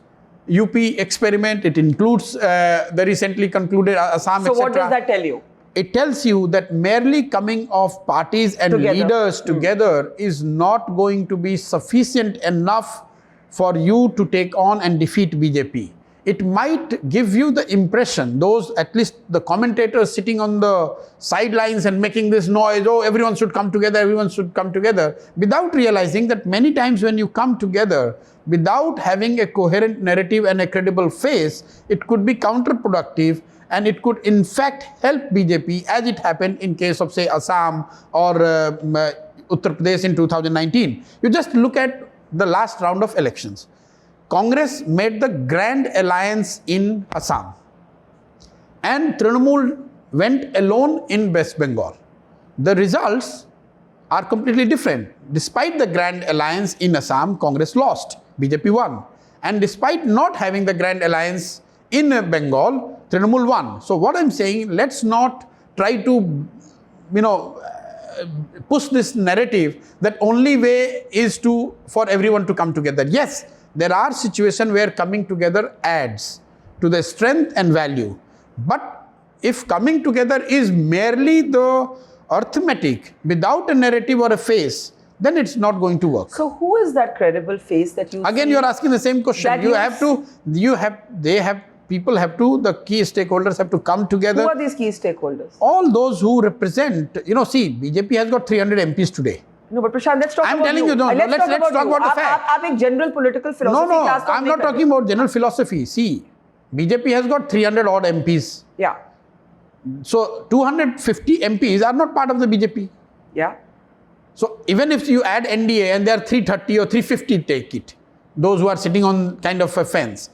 UP experiment, it includes the recently concluded Assam, so etc. What does that tell you? It tells you that merely coming of parties and leaders together is not going to be sufficient enough for you to take on and defeat BJP. It might give you the impression, those at least the commentators sitting on the sidelines and making this noise, oh, everyone should come together, without realizing that many times when you come together without having a coherent narrative and a credible face, it could be counterproductive and it could in fact help BJP, as it happened in case of say Assam or Uttar Pradesh in 2019. You just look at the last round of elections. Congress made the grand alliance in Assam and Trinamool went alone in West Bengal. The results are completely different. Despite the grand alliance in Assam, Congress lost, BJP won. And despite not having the grand alliance in Bengal, Trinamool won. So what I'm saying, let's not try to, push this narrative that only way is for everyone to come together. Yes, there are situations where coming together adds to the strength and value. But if coming together is merely the arithmetic without a narrative or a face, then it's not going to work. So who is that credible face that you Again, you're asking the same question. The key stakeholders have to come together. Who are these key stakeholders? All those who represent, see, BJP has got 300 MPs today. No, but Prashant, let's talk about I'm telling you, let's talk about the fact. आप एक general political philosophy class I'm not talking about general philosophy. See, BJP has got 300 odd MPs. Yeah. So 250 MPs are not part of the BJP. Yeah. So even if you add NDA and there are 330 or 350, take it, those who are sitting on kind of a fence.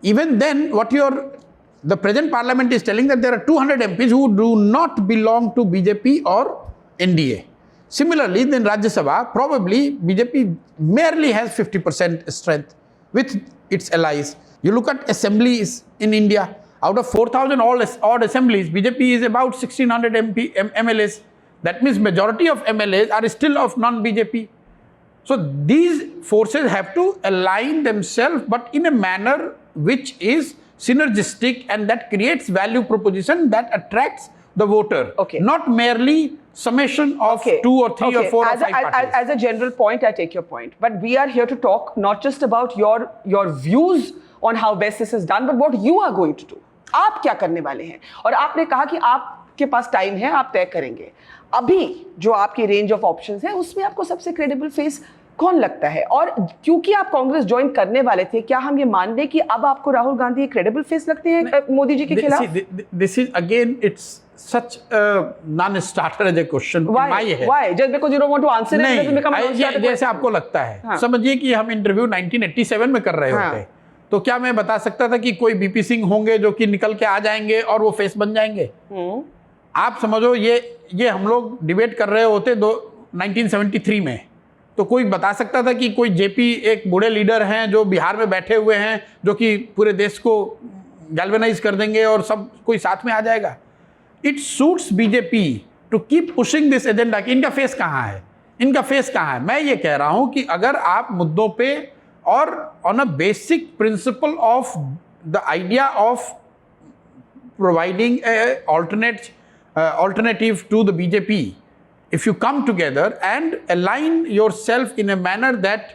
Even then, the present parliament is telling that there are 200 MPs who do not belong to BJP or NDA. Similarly, in Rajya Sabha, probably BJP merely has 50% strength with its allies. You look at assemblies in India, out of 4,000 odd assemblies, BJP is about 1,600 MLAs. That means majority of MLAs are still of non-BJP. So these forces have to align themselves, but in a manner which is synergistic and that creates value proposition that attracts the voter. Okay. Not merely summation of 2 or 3 or 4 or 5 parties. As a general point, I take your point. But we are here to talk not just about your views on how best this is done, but what you are going to do. आप क्या करने वाले हैं? और आपने कहा कि आपके पास टाइम है, आप तय करेंगे. अभी जो आपकी रेंज ऑफ ऑप्शंस है, उसमें आपको सबसे क्रेडिबल फेस कौन लगता है? और क्योंकि आप कांग्रेस ज्वाइन करने वाले थे, क्या हम ये मान लें कि अब आपको राहुल गांधी एक क्रेडिबल फेस लगते हैं मोदी जी के खिलाफ? This is again, it's such a non-starter as a question. Why? Just because you don't want to answer it, doesn't become a non-starter. जैसे आपको लगता है, समझिए कि हम इंटरव्यू 1987 में कर रहे होते, तो क्या मैं बता सकता था कि कोई बीपी सिंह होंगे जो कि निकल के आ जाएंगे और वो फेस बन जाएंगे? आप समझो ये हम लोग डिबेट कर रहे होते 1973 में, तो कोई बता सकता था कि कोई जेपी एक बूढ़े लीडर हैं जो बिहार में बैठे हुए हैं जो कि पूरे देश को गैल्वेनाइज कर देंगे और सब कोई साथ में आ जाएगा? It suits BJP to keep pushing this agenda कि इनका फेस कहाँ है, इनका फेस कहाँ है. मैं ये कह रहा हूँ कि अगर आप मुद्दों पे और on a basic principle of the idea of providing A alternative to the BJP, if you come together and align yourself in a manner that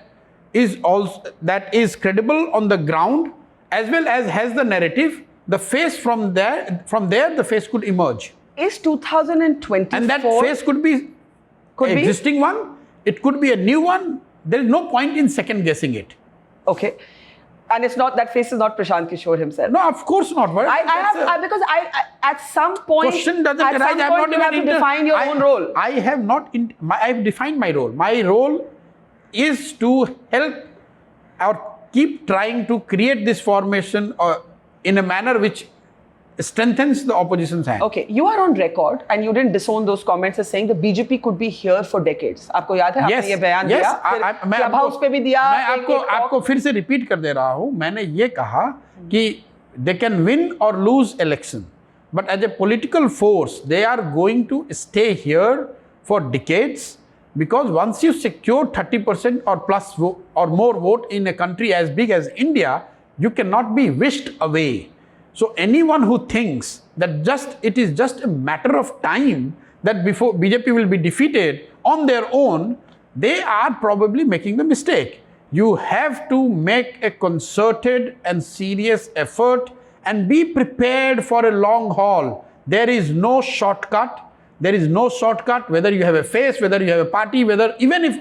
is credible on the ground as well as has the narrative, the face from there the face could emerge. Is 2024, and that face could be existing one, it could be a new one. There is no point in second guessing it. Okay. And it's not, that face is not Prashant Kishor himself. No, of course not. Because at some point, question doesn't arise. At some point you have to define your own role. I have defined my role. My role is to help or keep trying to create this formation in a manner which strengthens the opposition's hand. Okay, you are on record and you didn't disown those comments as saying the BJP could be here for decades. आपको याद है? आपने ये बयान दिया, मैं club house पे भी दिया. मैं आपको फिर से रिपीट कर दे रहा हूँ. मैंने ये कहा कि they can win or lose election, but as a political force they are going to stay here for decades, because once you secure 30% or plus or more vote in a country as big as India, you cannot be wished away. So anyone who thinks that it is just a matter of time that before BJP will be defeated on their own, they are probably making the mistake. You have to make a concerted and serious effort and be prepared for a long haul. There is no shortcut. There is no shortcut, whether you have a face, whether you have a party, even if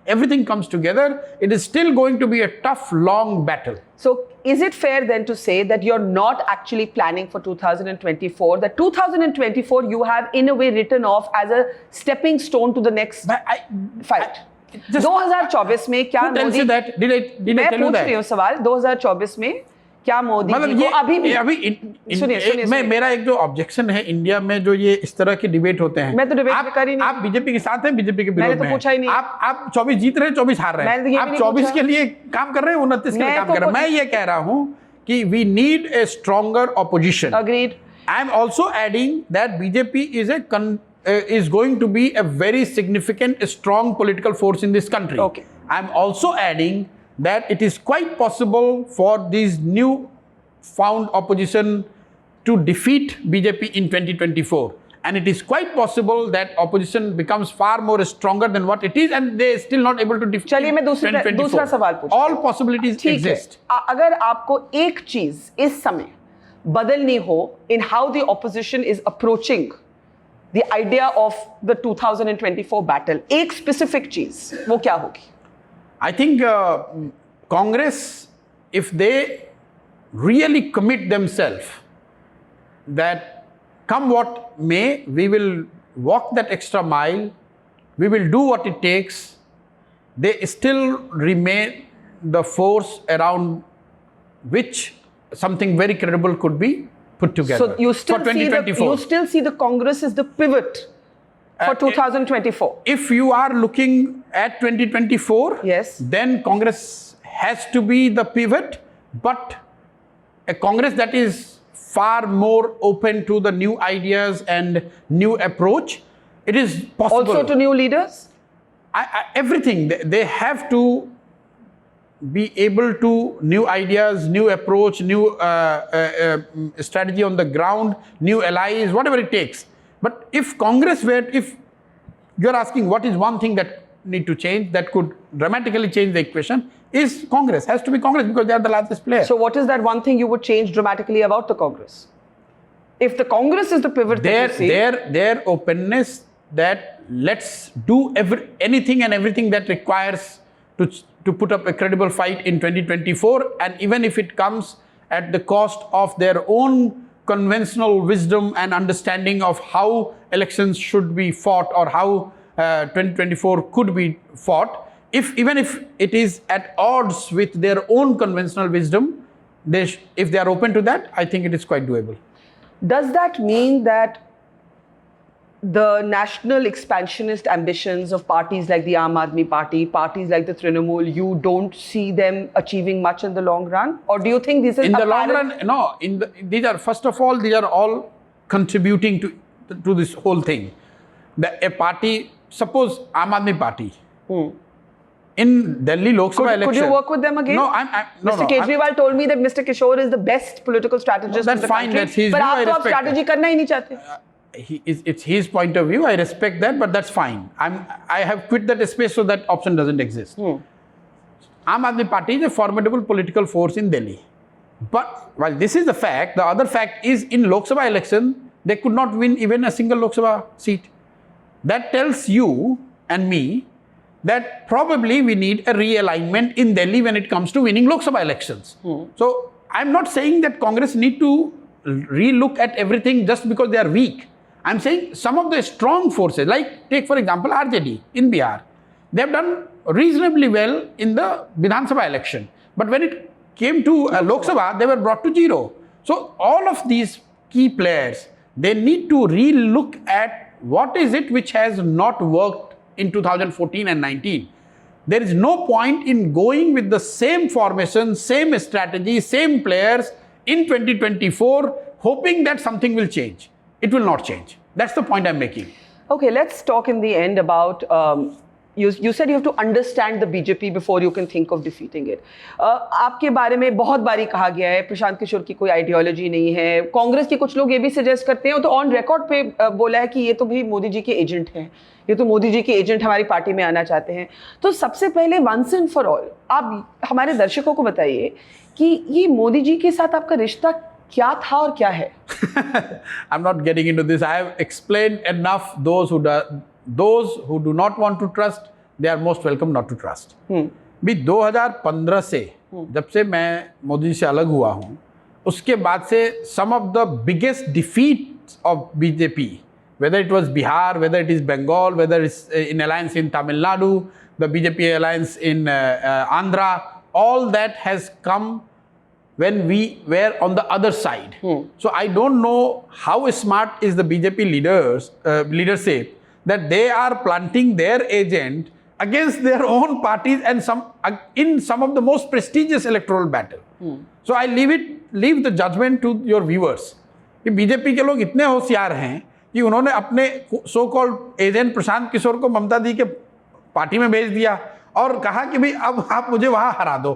everything comes together, it is still going to be a tough, long battle. So is it fair then to say that you're not actually planning for 2024, that 2024 you have in a way written off as a stepping stone to the next fight? 2024 में क्या Modi, did I tell you that? मैं पूछ रही हूँ सवाल, 2024 में क्या मोदी जी को अभी मेरा एक जो ऑब्जेक्शन है इंडिया में जो ये इस तरह की डिबेट होते हैं, मैं तो डिबेट कर ही नहीं. आप बीजेपी के साथ हैं, बीजेपी के विरोध में. मैंने तो पूछा ही नहीं. आप 24 जीत रहे हैं, 24 हार रहे हैं. आप 24 के लिए काम कर रहे हैं, 29 के लिए काम कर रहे हैं. मैं ये कह रहा हूं कि we need a stronger opposition. Agreed. I am also adding that BJP is going to be a very significant, strong political force in this country. Okay. I am also adding that it is quite possible for these new found opposition to defeat BJP in 2024. And it is quite possible that opposition becomes far more stronger than what it is, and they are still not able to defeat 2024. चलिए मैं दूसरा सवाल पूछता हूं. All possibilities exist. अगर आपको एक चीज इस समय बदलनी हो in how the opposition is approaching the idea of the 2024 battle, एक specific चीज, वो क्या होगी? I think Congress, if they really commit themselves that come what may, we will walk that extra mile, we will do what it takes, they still remain the force around which something very credible could be put together. So you still see the Congress as the pivot for 2024. If you are looking at 2024, yes, then Congress has to be the pivot, but a Congress that is far more open to the new ideas and new approach. It is possible. Also to new leaders? everything. They have to be able to new ideas, new approach, new strategy on the ground, new allies, whatever it takes. But if Congress if you're asking what is one thing that need to change, that could dramatically change the equation, is Congress. Has to be Congress because they are the largest player. So what is that one thing you would change dramatically about the Congress? If the Congress is the pivot that you see, their openness that let's do anything and everything that requires to put up a credible fight in 2024, and even if it comes at the cost of their own conventional wisdom and understanding of how elections should be fought or how 2024 could be fought, even if it is at odds with their own conventional wisdom, if they are open to that, I think it is quite doable. Does that mean that the national expansionist ambitions of parties like the Aam Aadmi Party, parties like the Trinamool, you don't see them achieving much in the long run? Or do you think this is in the long run? No. These are, first of all, these are all contributing to this whole thing. A party, suppose Aam Aadmi Party, in Delhi Lok Sabha election. Could you work with them again? No, Mr. Kejriwal told me that Mr. Kishor is the best political strategist in the country. That's his but view. आप तो strategy करना ही नहीं चाहते. It's his point of view. I respect that, but that's fine. I have quit that space, so that option doesn't exist. Aam Aadmi Party is a formidable political force in Delhi. But while this is the fact, the other fact is in Lok Sabha election, they could not win even a single Lok Sabha seat. That tells you and me that probably we need a realignment in Delhi when it comes to winning Lok Sabha elections. So I'm not saying that Congress need to relook at everything just because they are weak. I'm saying some of the strong forces, like take for example RJD in Bihar, they have done reasonably well in the Vidhan Sabha election. But when it came to Lok Sabha, they were brought to zero. So all of these key players, they need to relook at what is it which has not worked in 2014 and 19. There is no point in going with the same formation, same strategy, same players in 2024, hoping that something will change. It will not change. That's the point I'm making. Okay, let's talk in the end about, you said you have to understand the BJP before you can think of defeating it. आपके बारे में बहुत बारी कहा गया है, प्रशांत किशोर की कोई आइडियोलॉजी नहीं है. कांग्रेस के कुछ लोग ये भी सजेस्ट करते हैं, तो ऑन रिकॉर्ड पे बोला है कि ये तो भी मोदी जी के एजेंट हैं. ये तो मोदी जी के एजेंट हमारी पार्टी में आना चाहते हैं. तो सबसे पहले वंस एंड फॉर ऑल आप हमारे दर्शकों को बताइए कि ये मोदी जी के साथ आपका रिश्ता क्या था और क्या है? I'm not getting into this. I have explained enough. Those who do not want to trust, they are most welcome not to trust. भी 2015 से जब से मैं मोदी जी से अलग हुआ हूँ, उसके बाद से some of the biggest defeats of BJP, whether it was Bihar, whether it is Bengal, whether it's in alliance in Tamil Nadu, the BJP alliance in Andhra, all that has come when we were on the other side. So I don't know how smart is the BJP leadership that they are planting their agent against their own parties and in some of the most prestigious electoral battle. So I leave the judgment to your viewers. कि BJP के लोग इतने होशियार हैं कि उन्होंने अपने so called agent Prashant Kishor को ममता दी के पार्टी में भेज दिया और कहा कि भाई अब आप मुझे वहां हरा दो.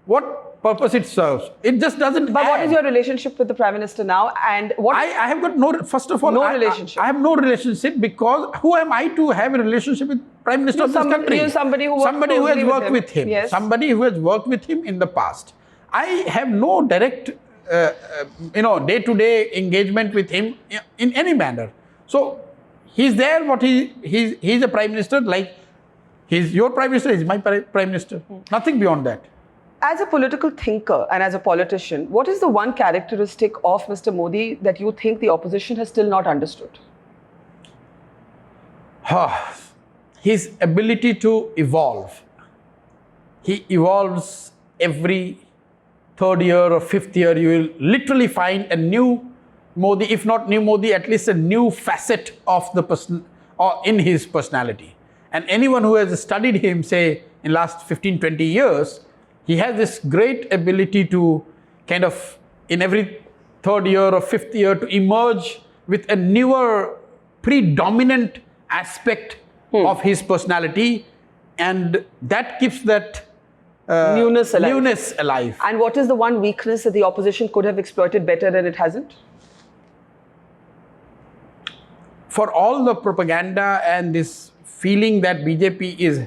What purpose it serves? It just doesn't. But what is your relationship with the Prime Minister now? And what? I have got no. First of all, no relationship. I have no relationship because who am I to have a relationship with Prime Minister of this country? You're somebody who has worked with him. Yes. Somebody who has worked with him in the past. I have no direct, day-to-day engagement with him in any manner. So he's there. He's a Prime Minister. Like he's your Prime Minister. He's my Prime Minister. Nothing beyond that. As a political thinker and as a politician, what is the one characteristic of Mr. Modi that you think the opposition has still not understood? His ability to evolve. He evolves every third year or fifth year. You will literally find a new Modi, if not new Modi, at least a new facet of the person or in his personality. And anyone who has studied him, say, in last 15, 20 years, he has this great ability to kind of, in every third year or fifth year, to emerge with a newer, predominant aspect of his personality, and that keeps that newness alive. And what is the one weakness that the opposition could have exploited better and it hasn't? For all the propaganda and this feeling that BJP is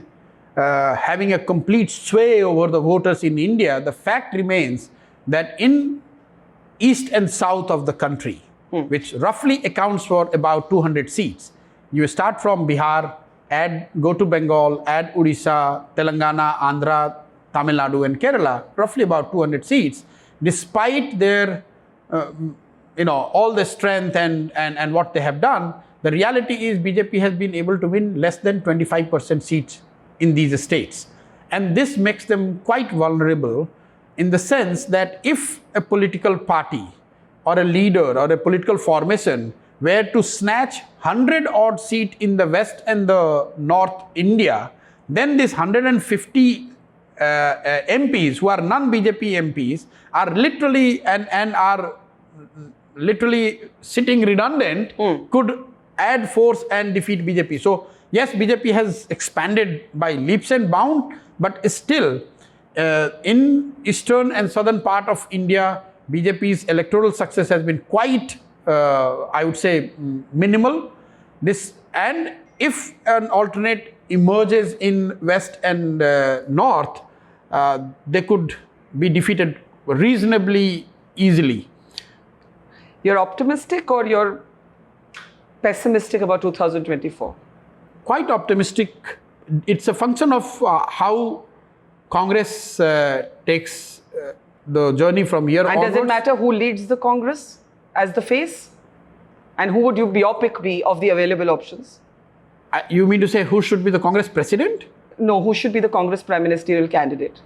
having a complete sway over the voters in India, the fact remains that in east and south of the country, which roughly accounts for about 200 seats, you start from Bihar, go to Bengal, add Odisha, Telangana, Andhra, Tamil Nadu and Kerala, roughly about 200 seats, despite their, all the strength and what they have done, the reality is BJP has been able to win less than 25% seats in these states. And this makes them quite vulnerable in the sense that if a political party or a leader or a political formation were to snatch 100 odd seats in the West and the North India, then this 150 MPs who are non-BJP MPs are literally and are literally sitting redundant could add force and defeat BJP. So yes, BJP has expanded by leaps and bounds, but still in eastern and southern part of India, BJP's electoral success has been quite, I would say, minimal. And if an alternate emerges in west and north, they could be defeated reasonably easily. You're optimistic or you're pessimistic about 2024? Quite optimistic. It's a function of how Congress takes the journey from here onwards. And does it matter who leads the Congress as the face? And who would your pick be of the available options? You mean to say who should be the Congress president? No, who should be the Congress prime ministerial candidate?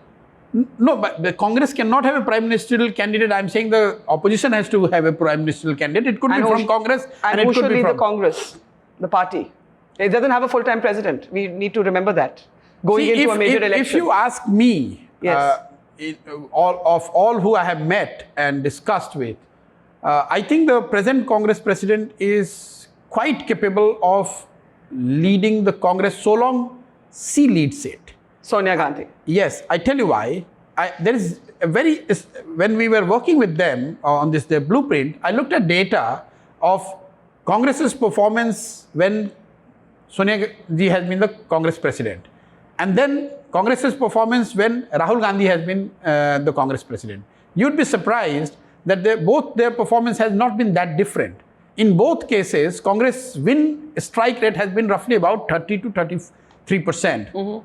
No, but the Congress cannot have a prime ministerial candidate. I'm saying the opposition has to have a prime ministerial candidate. It could be from Congress. And who should lead the Congress, the party? It doesn't have a full-time president. We need to remember that. Going into a major election. If you ask me, yes. all who I have met and discussed with, I think the present Congress president is quite capable of leading the Congress so long she leads it. Sonia Gandhi. Yes, I tell you why. When we were working with them on their blueprint, I looked at data of Congress's performance when Sonia Ji has been the Congress president. And then Congress's performance when Rahul Gandhi has been the Congress president. You'd be surprised that both their performance has not been that different. In both cases, Congress win strike rate has been roughly about 30 to 33%.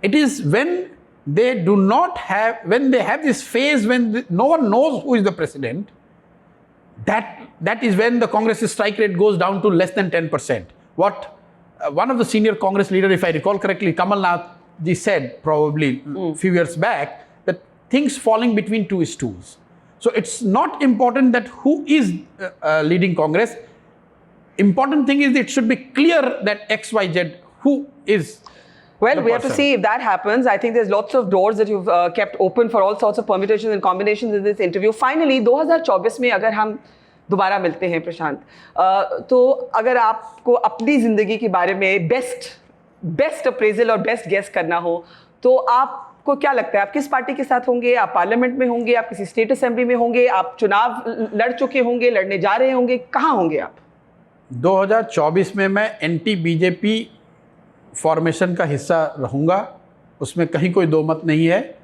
It is when they have this phase when no one knows who is the president, that is when the Congress strike rate goes down to less than 10%. What one of the senior Congress leaders, if I recall correctly, Kamal Nath ji said probably a few years back, that things falling between two stools. So it's not important that who is leading Congress. Important thing is it should be clear that XYZ who is. Well, we have to see if that happens. I think there's lots of doors that you've kept open for all sorts of permutations and combinations in this interview. Finally, 2024 में अगर हम दोबारा मिलते हैं प्रशांत, तो अगर आपको अपनी जिंदगी के बारे में बेस्ट अप्रेजल और बेस्ट गेस करना हो, तो आपको क्या लगता है? आप किस पार्टी के साथ होंगे? आप पार्लियामेंट में होंगे? आप किसी स्टेट असेंबली में होंगे? आप चुनाव लड़ चुके होंगे, लड़ने जा रहे होंगे? कहाँ होंगे आप? 2024 में मैं एंटी बीजेपी फॉर्मेशन का हिस्सा रहूँगा, उसमें कहीं कोई दो मत नहीं है।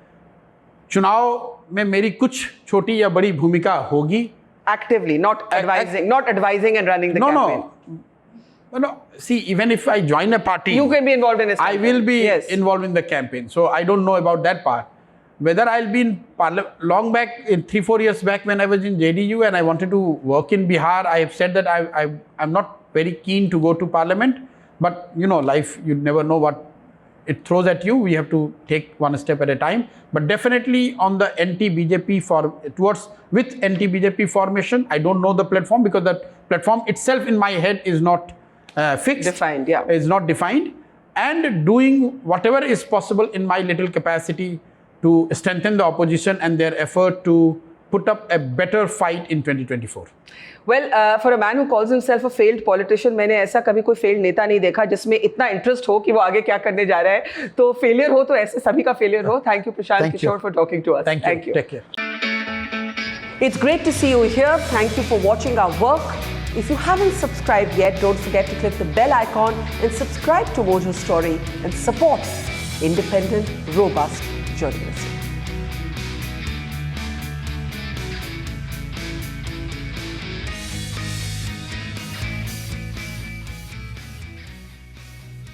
चुनाव में मेरी कुछ छोटी या बड़ी भूमिका होगी। Actively, not advising and running the campaign. No. See, even if I join a party, you can be involved in it. I will be involved in the campaign. So I don't know about that part. Whether I'll be in long back, in 3-4 years back when I was in JDU and I wanted to work in Bihar, I have said that I'm not very keen to go to parliament. But life, you never know what it throws at you. We have to take one step at a time. But definitely on the anti-BJP with anti-BJP formation, I don't know the platform because that platform itself in my head is not fixed. Defined, yeah. Is not defined. And doing whatever is possible in my little capacity to strengthen the opposition and their effort to put up a better fight in 2024. Well, for a man who calls himself a failed politician, मैंने ऐसा कभी कोई failed नेता नहीं देखा जिसमें इतना interest हो कि वो आगे क्या करने जा रहा है. तो फेलियर हो तो ऐसे सभी का फेलियर हो. Thank you, Prashant Kishor, for talking to us. Thank you. Take care. It's great to see you here. Thank you for watching our work. If you haven't subscribed yet, don't forget to click the bell icon and subscribe to Mojo Story and support independent, robust journalism.